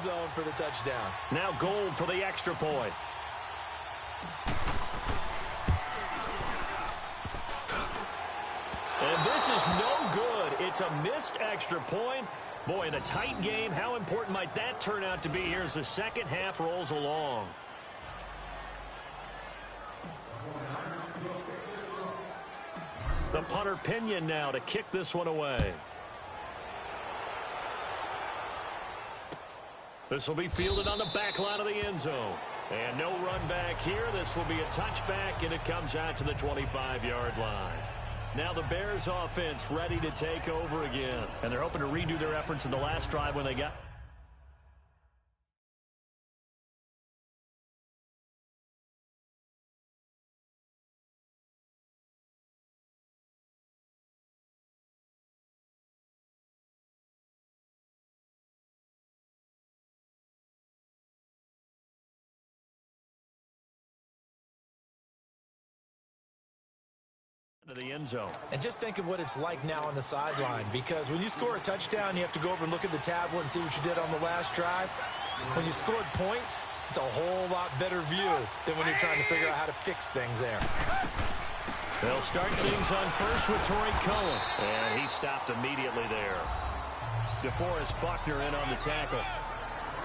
zone for the touchdown. Now Gold for the extra point. And this is no good. It's a missed extra point. Boy, in a tight game, how important might that turn out to be here as the second half rolls along? The punter Pinion now to kick this one away. This will be fielded on the back line of the end zone. And no run back here. This will be a touchback, and it comes out to the 25-yard line. Now the Bears offense ready to take over again. And they're hoping to redo their efforts in the last drive when they got... to the end zone. And just think of what it's like now on the sideline, because when you score a touchdown, you have to go over and look at the tablet and see what you did on the last drive. When you scored points, it's a whole lot better view than when you're trying to figure out how to fix things there. They'll start things on first with Torrey Cullen. And he stopped immediately there. DeForest Buckner in on the tackle.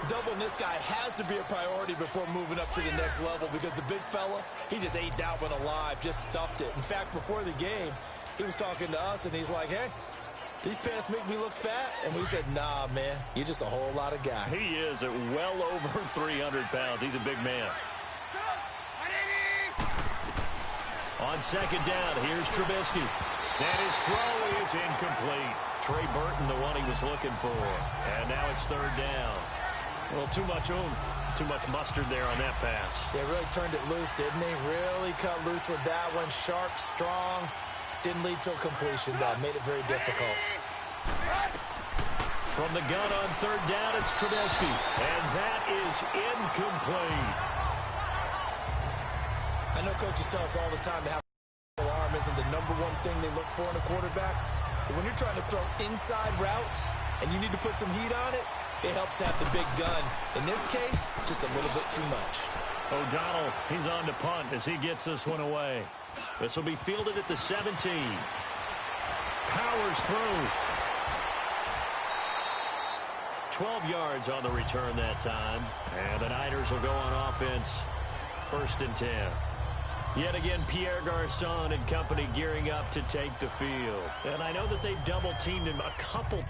Doubling this guy has to be a priority before moving up to the next level, because the big fella, he just ate that one alive, just stuffed it. In fact, before the game, he was talking to us, and he's like, hey, these pants make me look fat. And we said, nah, man, you're just a whole lot of guy. He is at well over 300 pounds. He's a big man. On second down, here's Trubisky. And his throw is incomplete. Trey Burton, the one he was looking for. And now it's third down. Well, too much oomph, too much mustard there on that pass. They really turned it loose, didn't they? Really cut loose with that one. Sharp, strong. Didn't lead to a completion, though. Made it very difficult. From the gun on third down, it's Trubisky. And that is incomplete. I know coaches tell us all the time to have an arm isn't the number one thing they look for in a quarterback. But when you're trying to throw inside routes and you need to put some heat on it, it helps have the big gun. In this case, just a little bit too much. O'Donnell, he's on to punt as he gets this one away. This will be fielded at the 17. Powers through. 12 yards on the return that time. And the Niners will go on offense. 1st and 10. Yet again, Pierre Garçon and company gearing up to take the field. And I know that they've double-teamed him a couple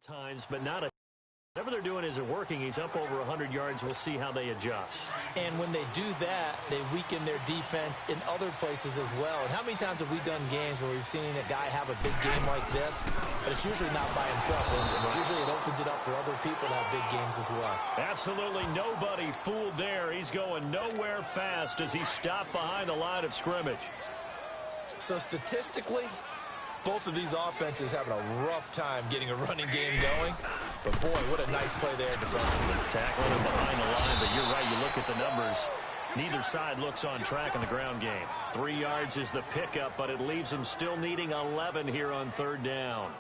times, but not a. Whatever they're doing isn't working. He's up over 100 yards. We'll see how they adjust. And when they do that, they weaken their defense in other places as well. And how many times have we done games where we've seen a guy have a big game like this, but it's usually not by himself, is it? But usually it opens it up for other people to have big games as well. Absolutely nobody fooled there. He's going nowhere fast as he stopped behind the line of scrimmage. So statistically, both of these offenses having a rough time getting a running game going. But, boy, what a nice play there defensively. Tackling him behind the line, but you're right. You look at the numbers. Neither side looks on track in the ground game. 3 yards is the pickup, but it leaves him still needing 11 here on third down.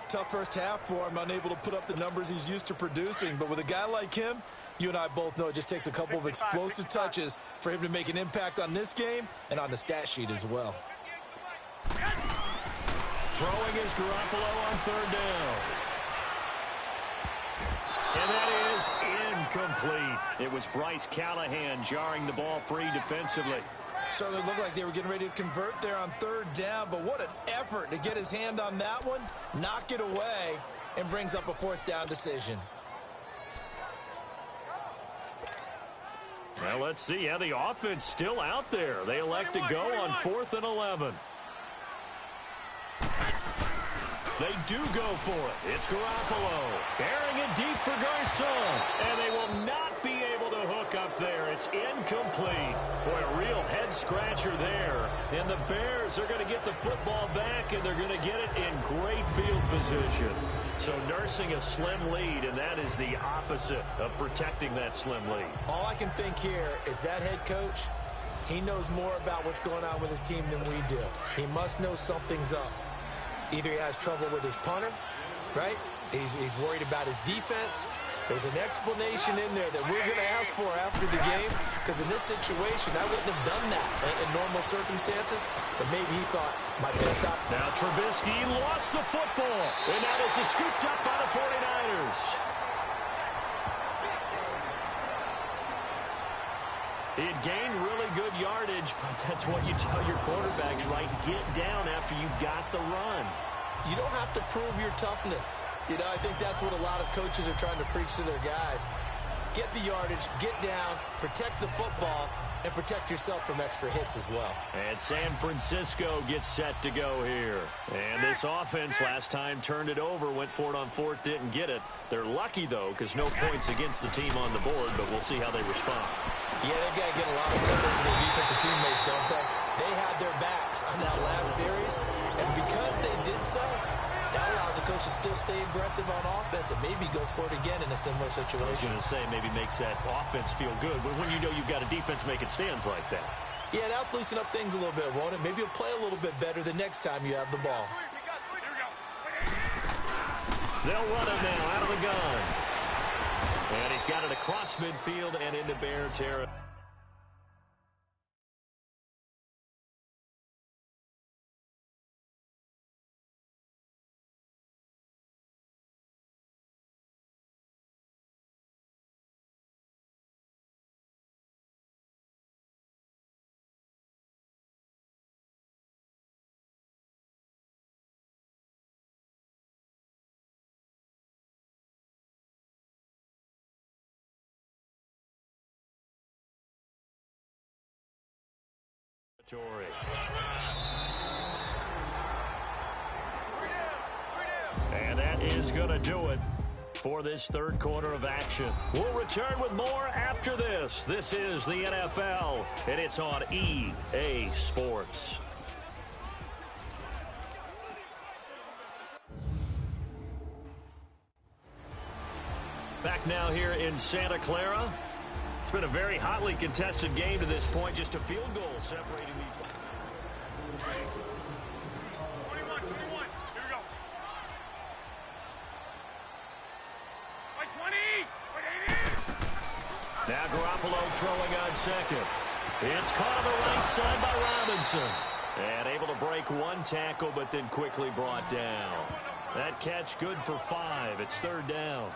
Tough first half for him, unable to put up the numbers he's used to producing. But with a guy like him, you and I both know it just takes a couple of explosive touches for him to make an impact on this game and on the stat sheet as well. Throwing is Garoppolo on third down. And that is incomplete. It was Bryce Callahan jarring the ball free defensively. Certainly looked like they were getting ready to convert there on third down, but what an effort to get his hand on that one, knock it away, and brings up a fourth down decision. Well, let's see. Yeah, the offense still out there. They elect to go on 4th and 11. They do go for it. It's Garoppolo. Airing it deep for Garcon. And they will not be able to hook up there. It's incomplete. Boy, a real head-scratcher there. And the Bears are going to get the football back, and they're going to get it in great field position. So nursing a slim lead, and that is the opposite of protecting that slim lead. All I can think here is that head coach, he knows more about what's going on with his team than we do. He must know something's up. Either he has trouble with his punter, right? He's worried about his defense. There's an explanation in there that we're going to ask for after the game, because in this situation, I wouldn't have done that in normal circumstances, but maybe he thought, my best stop. Now Trubisky lost the football, and now this is scooped up by the 49ers. He had gained really good yardage, but that's what you tell your quarterbacks, right? Get down after you got the run. You don't have to prove your toughness. You know, I think that's what a lot of coaches are trying to preach to their guys. Get the yardage, get down, protect the football, and protect yourself from extra hits as well. And San Francisco gets set to go here. And this offense last time turned it over, went for it on 4th, didn't get it. They're lucky, though, because no points against the team on the board, but we'll see how they respond. Yeah, they've got to get a lot of credit to their defensive teammates, don't they? They had their backs on that last series, and because they did so, that allows the coach to still stay aggressive on offense and maybe go for it again in a similar situation. I was going to say maybe makes that offense feel good, but when you know you've got a defense making stands like that. Yeah, that'll loosen up things a little bit, won't it? Maybe you'll play a little bit better the next time you have the ball. They'll run it now out of the gun. And he's got it across midfield and into Bear territory. And that is going to do it for this third quarter of action. We'll return with more after this. This is the NFL, and it's on EA Sports. Back now here in Santa Clara. It's been a very hotly contested game to this point. Just a field goal separating these. 21. Here we go. By 20. Now Garoppolo throwing on second. It's caught on the right side by Robinson. And able to break one tackle, but then quickly brought down. That catch good for 5. It's third down.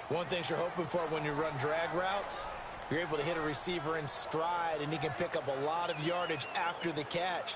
One thing you're hoping for when you run drag routes, you're able to hit a receiver in stride, and he can pick up a lot of yardage after the catch.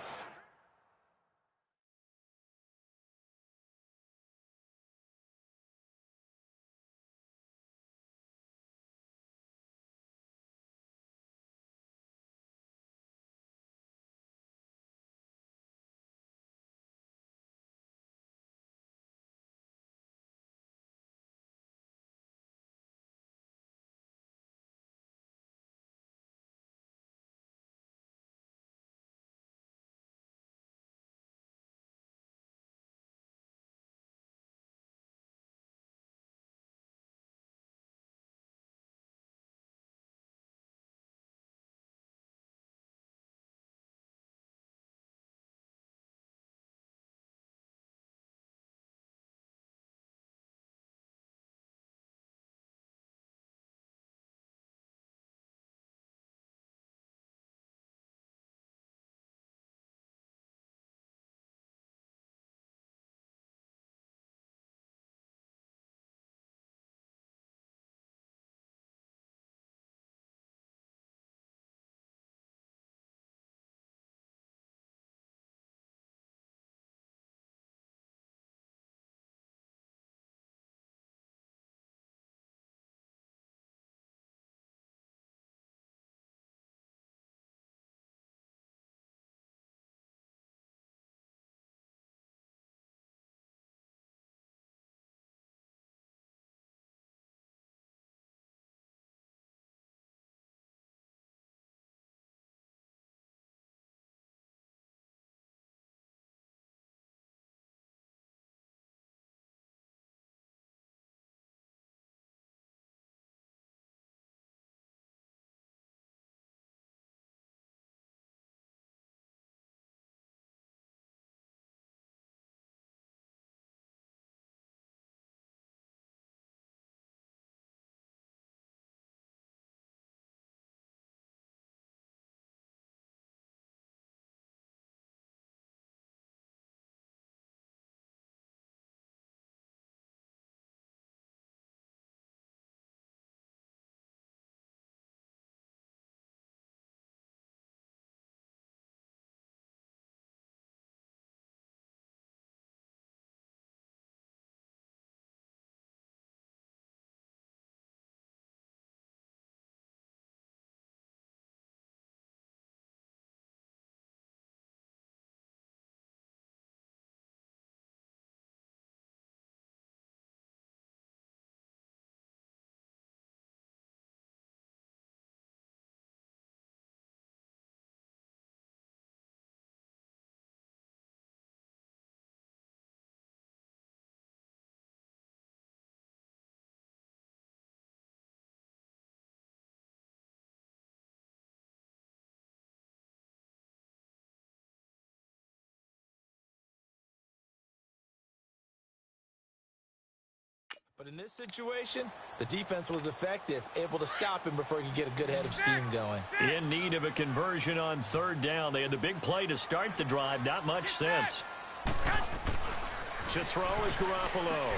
But in this situation, the defense was effective, able to stop him before he could get a good head of steam going. In need of a conversion on third down. They had the big play to start the drive. Not much sense. To throw is Garoppolo.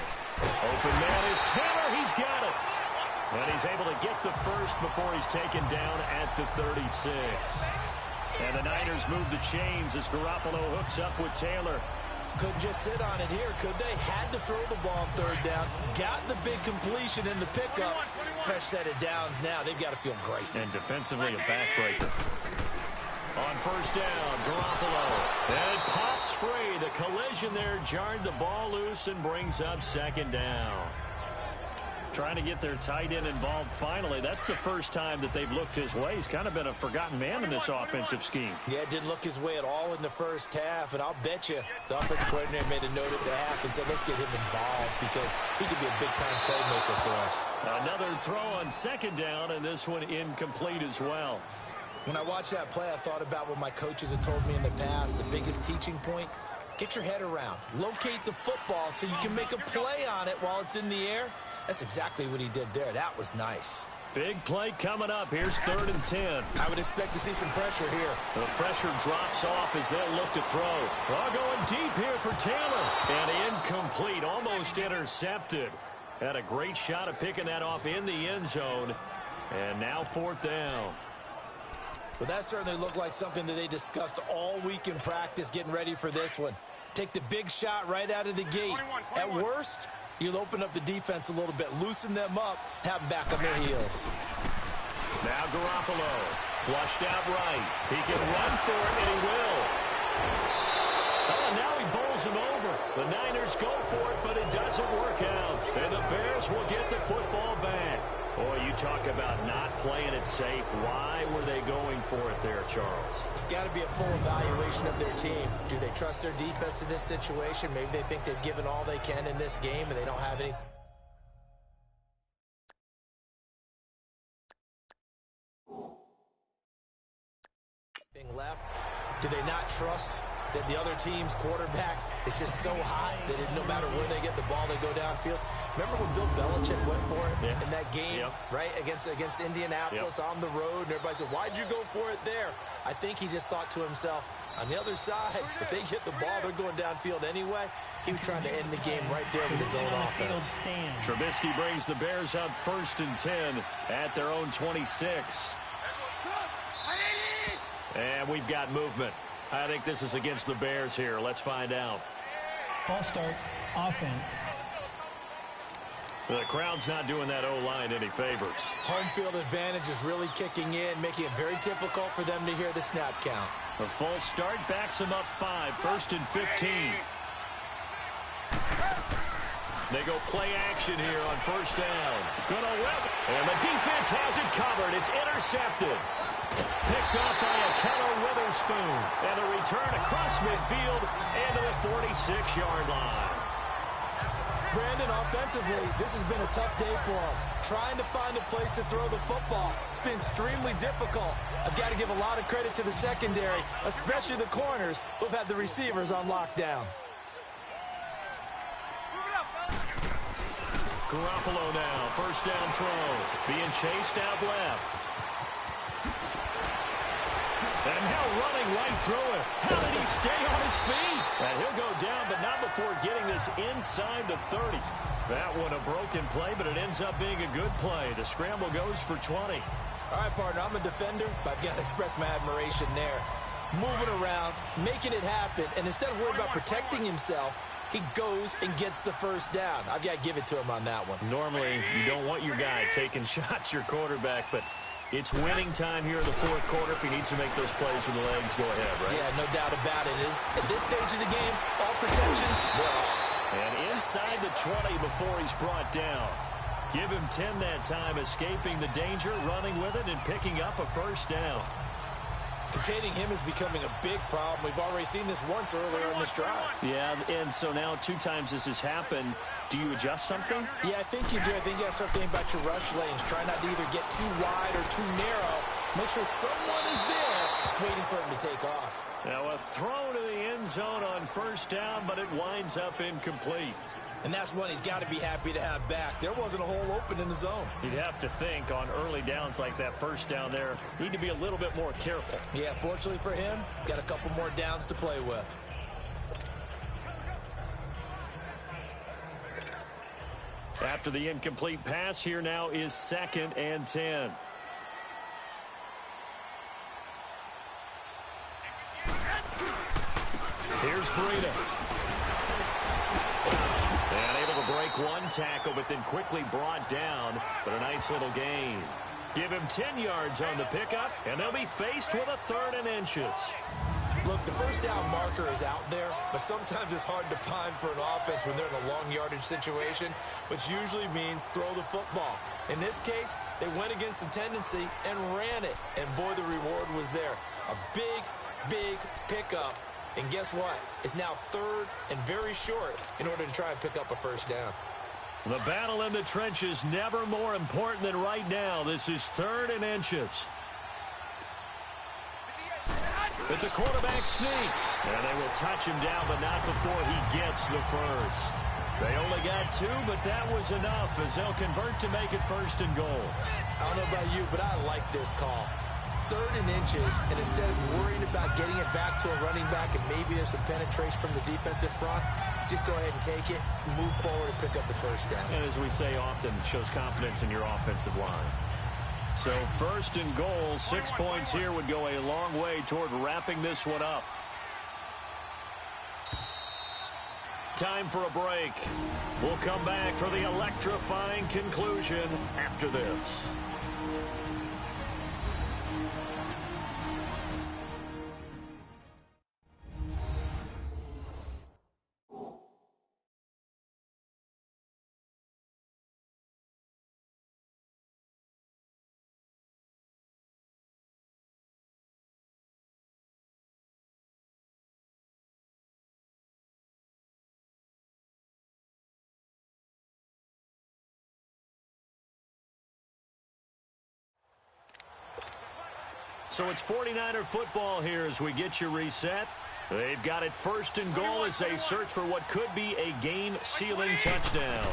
Open man is Taylor. He's got it. And he's able to get the first before he's taken down at the 36. And the Niners move the chains as Garoppolo hooks up with Taylor. Couldn't just sit on it here, could they? Had to throw the ball on third down. Got the big completion in the pickup. Fresh set of downs now. They've got to feel great. And defensively, a backbreaker. On first down, Garoppolo. And it pops free. The collision there jarred the ball loose and brings up second down. Trying to get their tight end involved finally. That's the first time that they've looked his way. He's kind of been a forgotten man in this offensive scheme. Yeah, it didn't look his way at all in the first half, and I'll bet you the offensive coordinator made a note at the half and said, let's get him involved because he could be a big-time playmaker for us. Another throw on second down, and this one incomplete as well. When I watched that play, I thought about what my coaches had told me in the past. The biggest teaching point, get your head around. Locate the football so you can make a play on it while it's in the air. That's exactly what he did there. That was nice. Big play coming up. Here's 3rd and 10. I would expect to see some pressure here. The pressure drops off as they'll look to throw. Ball going deep here for Taylor. And incomplete, almost intercepted. Had a great shot of picking that off in the end zone. And now 4th down. Well, that certainly looked like something that they discussed all week in practice getting ready for this one. Take the big shot right out of the gate. 21. At worst, you'll open up the defense a little bit, loosen them up, have them back on their heels. Now Garoppolo, flushed out right. He can run for it, and he will. Oh, and now he bowls him over. The Niners go for it, but it doesn't work out. And the Bears will get the football back. Boy, you talk about not playing it safe. Why were they going for it there, Charles? It's got to be a full evaluation of their team. Do they trust their defense in this situation? Maybe they think they've given all they can in this game and they don't have any. Left. Do they not trust that the other team's quarterback is just so hot that no matter where they get the ball, they go downfield? Remember when Bill Belichick went for it in that game, right, against Indianapolis on the road, and everybody said, why'd you go for it there? I think he just thought to himself, on the other side, if they get the ball, they're going downfield anyway. He was trying to end the game right there with his own offense. Trubisky brings the Bears up 1st and 10 at their own 26. And we've got movement. I think this is against the Bears here. Let's find out. False start, offense. The crowd's not doing that O-line any favors. Home field advantage is really kicking in, making it very difficult for them to hear the snap count. The false start backs them up 5, 1st and 15. They go play action here on 1st down. Gonna whip. And the defense has it covered. It's intercepted. Picked up by a Keller Witherspoon. And a return across midfield into the 46-yard line. Brandon, offensively, this has been a tough day for him. Trying to find a place to throw the football. It's been extremely difficult. I've got to give a lot of credit to the secondary, especially the corners who've had the receivers on lockdown. Garoppolo now, 1st down throw. Being chased out left. And now running right through it. How did he stay on his feet? And he'll go down, but not before getting this inside the 30. That one a broken play, but it ends up being a good play. The scramble goes for 20. All right, partner, I'm a defender, but I've got to express my admiration there. Moving around, making it happen, and instead of worrying about protecting himself, he goes and gets the 1st down. I've got to give it to him on that one. Normally, you don't want your guy taking shots, your quarterback, but it's winning time here in the 4th quarter. If he needs to make those plays with the legs, go ahead, right? Yeah, no doubt about it. At this stage of the game, all protections, they're off. And inside the 20 before he's brought down. Give him 10 that time, escaping the danger, running with it, and picking up a 1st down. Containing him is becoming a big problem. We've already seen this once earlier in this drive. Yeah, and so now 2 times this has happened. Do you adjust something? Yeah, I think you do. I think you got to start thinking about your rush lanes. Try not to either get too wide or too narrow. Make sure someone is there waiting for him to take off. Now a throw to the end zone on 1st down, but it winds up incomplete. And that's one he's got to be happy to have back. There wasn't a hole open in the zone. You'd have to think on early downs like that first down there, need to be a little bit more careful. Yeah, fortunately for him, got a couple more downs to play with. After the incomplete pass, here now is 2nd and 10. Here's Breida. And able to break one tackle, but then quickly brought down. But a nice little gain. Give him 10 yards on the pickup, and they'll be faced with a 3rd and inches. Look, the first down marker is out there, but sometimes it's hard to find for an offense when they're in a long yardage situation, which usually means throw the football. In this case, they went against the tendency and ran it, and boy, the reward was there. A big, big pickup, and guess what? It's now 3rd and very short in order to try and pick up a first down. The battle in the trenches never more important than right now. This is 3rd and inches. It's a quarterback sneak. And they will touch him down, but not before he gets the first. They only got 2, but that was enough as they'll convert to make it 1st and goal. I don't know about you, but I like this call. 3rd and inches, and instead of worrying about getting it back to a running back and maybe there's some penetration from the defensive front, just go ahead and take it, move forward, and pick up the first down. And as we say often, it shows confidence in your offensive line. So 1st and goal, 6 points here would go a long way toward wrapping this one up. Time for a break. We'll come back for the electrifying conclusion after this. So it's 49er football here as we get you reset. They've got it 1st and goal as they search for what could be a game-sealing touchdown.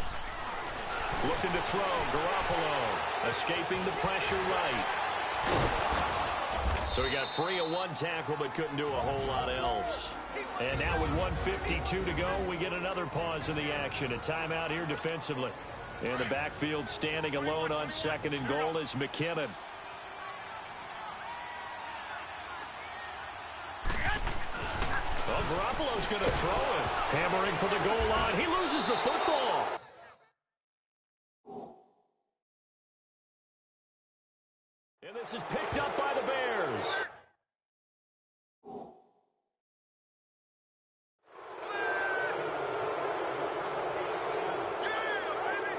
Looking to throw, Garoppolo escaping the pressure right. So he got free of one tackle but couldn't do a whole lot else. And now with 1:52 to go, we get another pause in the action. A timeout here defensively. And the backfield standing alone on 2nd and goal is McKinnon. Well, Garoppolo's going to throw it. Hammering for the goal line. He loses the football. And this is picked up by the Bears.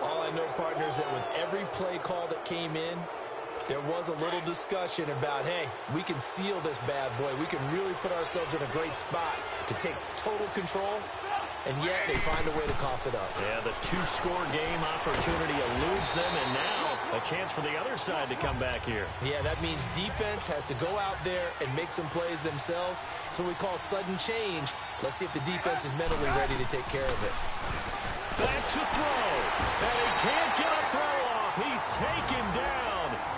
All I know, partners, that with every play call that came in, there was a little discussion about, hey, we can seal this bad boy. We can really put ourselves in a great spot to take total control, and yet they find a way to cough it up. Yeah, the 2-score game opportunity eludes them, and now a chance for the other side to come back here. Yeah, that means defense has to go out there and make some plays themselves. So we call sudden change. Let's see if the defense is mentally ready to take care of it. Back to throw, and he can't get a throw off. He's taken down.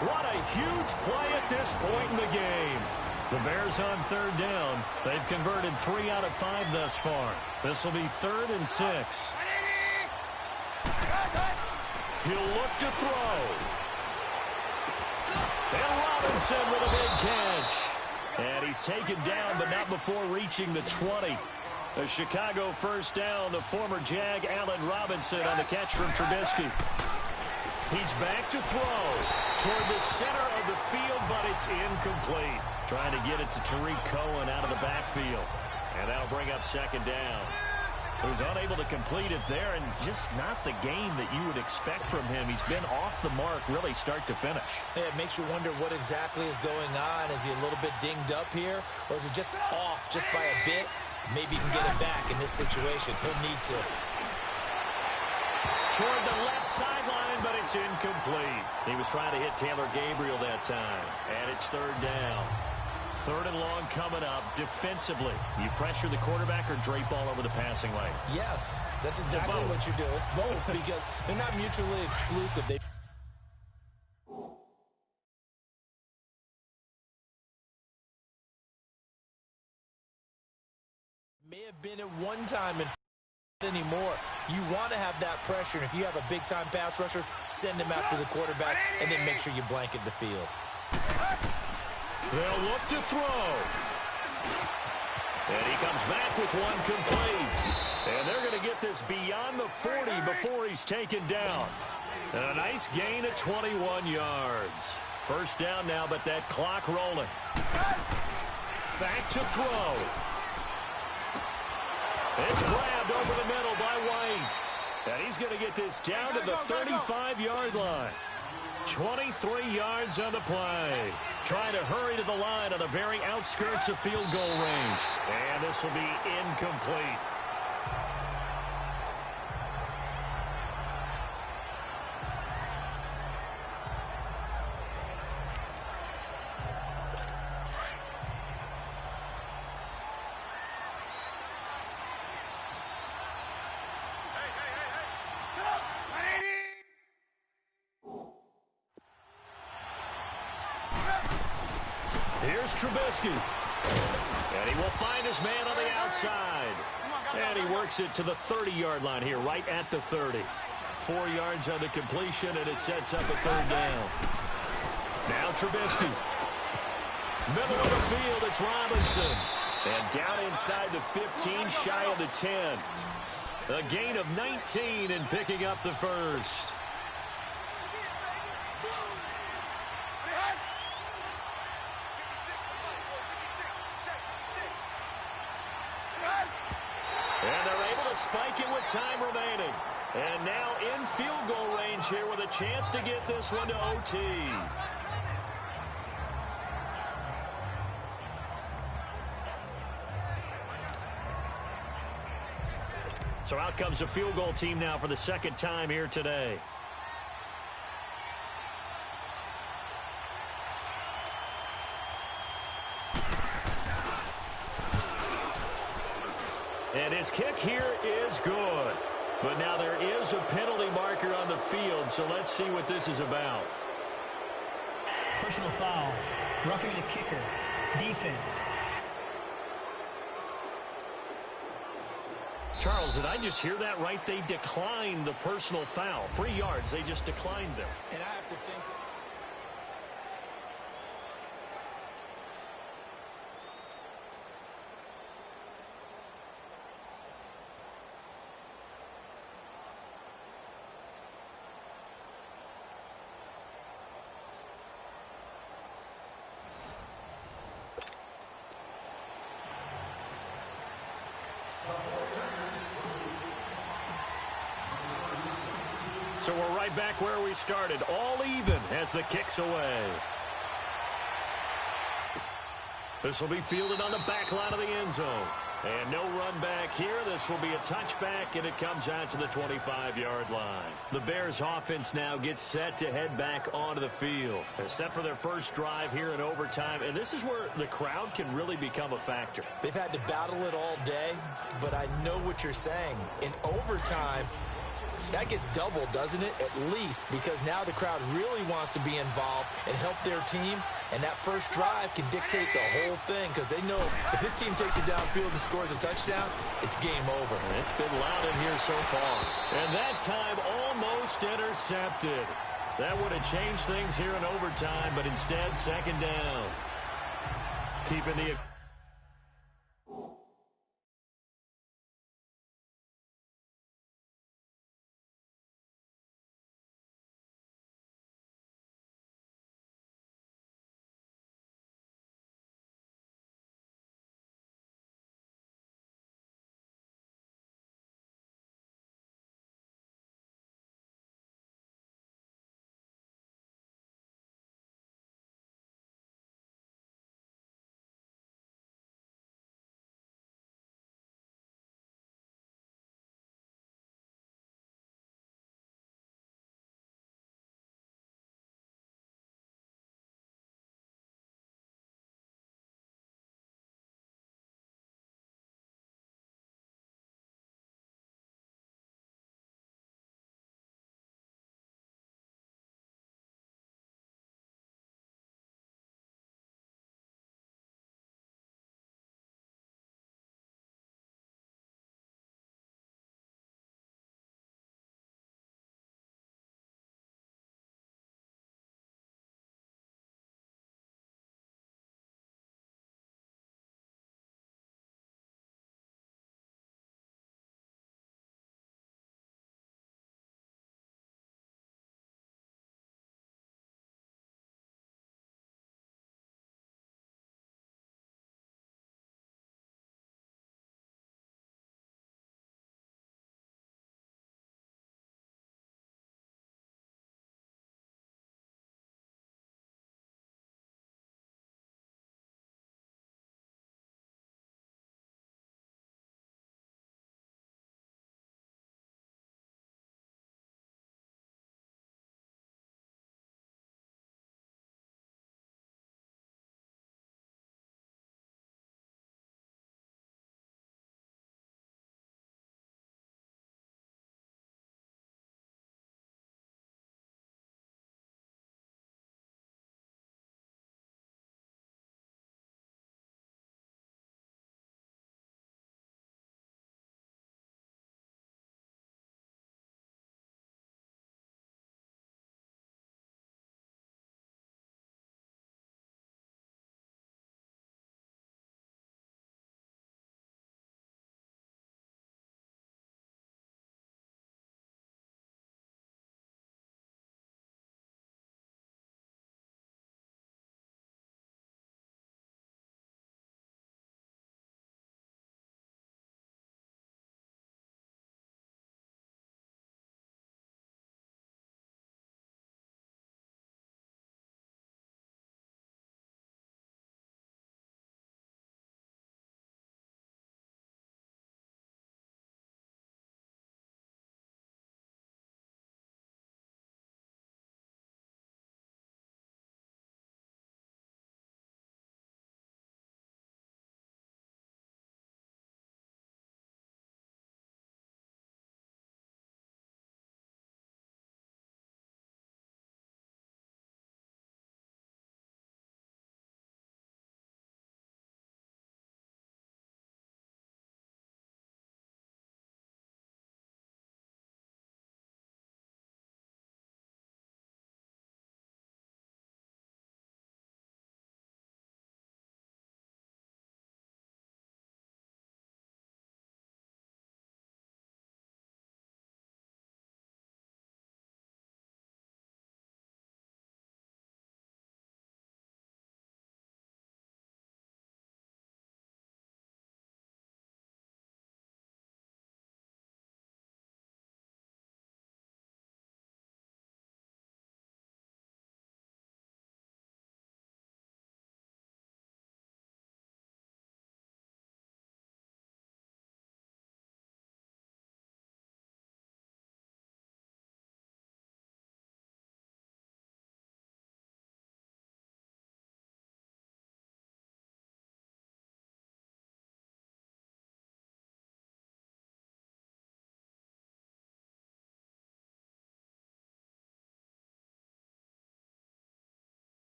What a huge play at this point in the game. The Bears on 3rd down. They've converted 3 out of 5 thus far. This will be 3rd and 6. He'll look to throw. And Robinson with a big catch. And he's taken down, but not before reaching the 20. A Chicago 1st down. The former Jag, Allen Robinson, on the catch from Trubisky. He's back to throw toward the center of the field, but it's incomplete. Trying to get it to Tariq Cohen out of the backfield. And that'll bring up 2nd down. He was unable to complete it there, and just not the game that you would expect from him. He's been off the mark really start to finish. Yeah, it makes you wonder what exactly is going on. Is he a little bit dinged up here, or is it just off just by a bit? Maybe he can get it back in this situation. He'll need to. Toward the left sideline, but it's incomplete. He was trying to hit Taylor Gabriel that time. And it's 3rd down. Third and long coming up. Defensively, you pressure the quarterback or drape all over the passing lane? Yes, that's exactly what you're doing. It's both because they're not mutually exclusive. They may have been at one time and anymore. You want to have that pressure, and if you have a big-time pass rusher, send him after the quarterback, and then make sure you blanket the field. They'll look to throw. And he comes back with one complete. And they're going to get this beyond the 40 before he's taken down. And a nice gain of 21 yards. First down now, but that clock rolling. Back to throw. It's grabbed over the middle by White. And he's going to get this down to the 35-yard line. 23 yards on the play. Trying to hurry to the line on the very outskirts of field goal range. And this will be incomplete. Here's Trubisky. And he will find his man on the outside. And he works it to the 30-yard line here, right at the 30. 4 yards on the completion, and it sets up a third down. Now Trubisky. Middle of the field, it's Robinson. And down inside the 15, shy of the 10. A gain of 19 and picking up the first. And they're able to spike it with time remaining. And now in field goal range here with a chance to get this one to OT. So out comes a field goal team now for the second time here today. And his kick here is good. But now there is a penalty marker on the field, so let's see what this is about. Personal foul. Roughing the kicker. Defense. Charles, did I just hear that right? They declined the personal foul. 3 yards, they just declined them. And I have to think that So we're right back where we started, all even as the kick's away. This will be fielded on the back line of the end zone. And no run back here. This will be a touchback, and it comes out to the 25-yard line. The Bears offense now gets set to head back onto the field. They're set for their first drive here in overtime, and this is where the crowd can really become a factor. they've had to battle it all day, but I know what you're saying. In overtime, that gets doubled, doesn't it? At least, because now the crowd really wants to be involved and help their team, and that first drive can dictate the whole thing because they know if this team takes it downfield and scores a touchdown, it's game over. And it's been loud in here so far. And that time almost intercepted. That would have changed things here in overtime, but instead, second down. Keeping the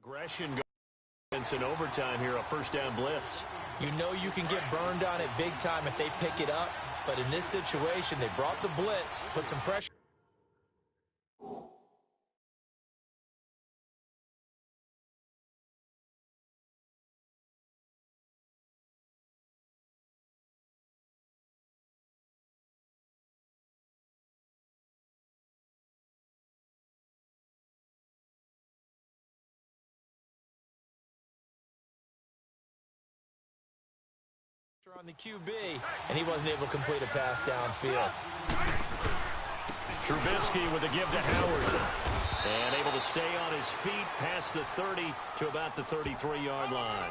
Aggression against an overtime here, a first down blitz. You know you can get burned on it big time if they pick it up, but in this situation, they brought the blitz, put some pressure. On the QB, and he wasn't able to complete a pass downfield. Trubisky with a give to Howard. And able to stay on his feet past the 30 to about the 33-yard line.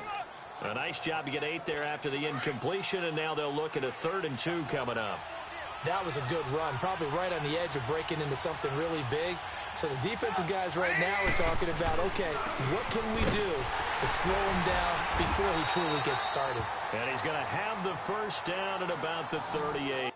A nice job to get 8 there after the incompletion, and now they'll look at a 3rd and 2 coming up. That was a good run, probably right on the edge of breaking into something really big. So the defensive guys right now are talking about, okay, what can we do to slow him down before he truly gets started? And he's going to have the first down at about the 38.